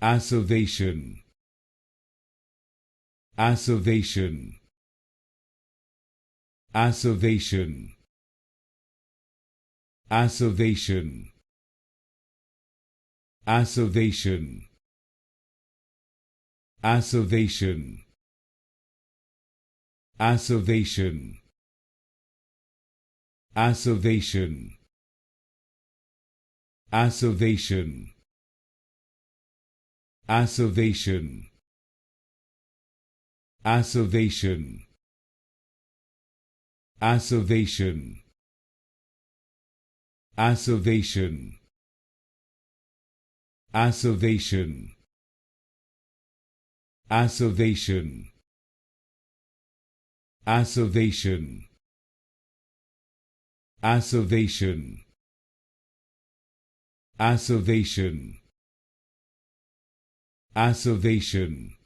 Acervation. Acervation. Acervation. Acervation. Acervation. Acervation. Acervation. Acervation. Acervation. Acervation. Acervation. Acervation. Acervation. Acervation. Acervation. Acervation. Acervation. Acervation. Acervation.